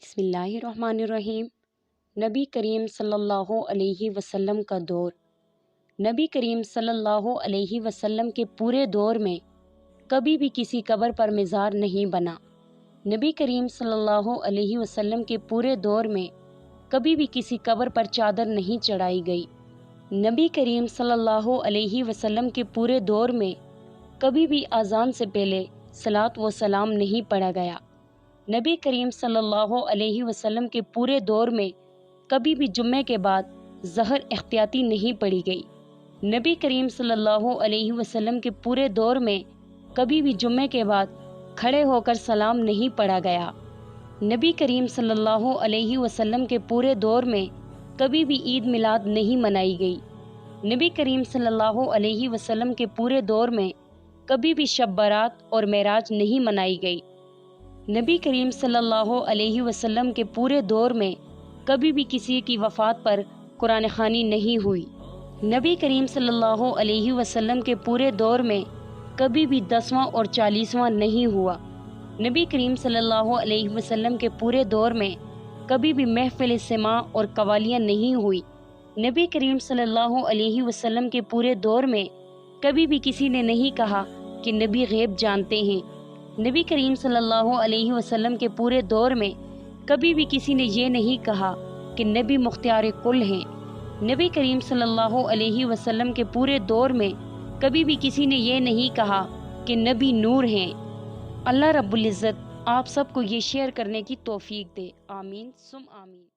بسم اللہ الرحمن الرحیم۔ نبی کریم صلی اللہ علیہ وسلم کا دور۔ نبی کریم صلی اللہ علیہ وسلم کے پورے دور میں کبھی بھی کسی قبر پر مزار نہیں بنا۔ نبی کریم صلی اللہ علیہ وسلم کے پورے دور میں کبھی بھی کسی قبر پر چادر نہیں چڑھائی گئی۔ نبی کریم صلی اللہ علیہ وسلم کے پورے دور میں کبھی بھی اذان سے پہلے صلاۃ و سلام نہیں پڑھا گیا۔ نبی کریم صلی اللہ علیہ وسلم کے پورے دور میں کبھی بھی جمعے کے بعد ظہر احتیاطی نہیں پڑھی گئی۔ نبی کریم صلی اللہ علیہ وسلم کے پورے دور میں کبھی بھی جمعے کے بعد کھڑے ہو کر سلام نہیں پڑھا گیا۔ نبی کریم صلی اللہ علیہ وسلم کے پورے دور میں کبھی بھی عید میلاد نہیں منائی گئی۔ نبی کریم صلی اللہ علیہ وسلم کے پورے دور میں کبھی بھی شب برات اور معراج نہیں منائی گئی۔ نبی کریم صلی اللہ علیہ وسلم کے پورے دور میں کبھی بھی کسی کی وفات پر قرآن خوانی نہیں ہوئی۔ نبی کریم صلی اللہ علیہ وسلم کے پورے دور میں کبھی بھی 10واں اور 40واں نہیں ہوا۔ نبی کریم صلی اللہ علیہ وسلم کے پورے دور میں کبھی بھی محفل سماع اور قوالیاں نہیں ہوئی۔ نبی کریم صلی اللہ علیہ وسلم کے پورے دور میں کبھی بھی کسی نے نہیں کہا کہ نبی غیب جانتے ہیں۔ نبی کریم صلی اللہ علیہ وسلم کے پورے دور میں کبھی بھی کسی نے یہ نہیں کہا کہ نبی مختار کل ہیں۔ نبی کریم صلی اللہ علیہ وسلم کے پورے دور میں کبھی بھی کسی نے یہ نہیں کہا کہ نبی نور ہیں۔ اللہ رب العزت آپ سب کو یہ شیئر کرنے کی توفیق دے۔ آمین ثم آمین۔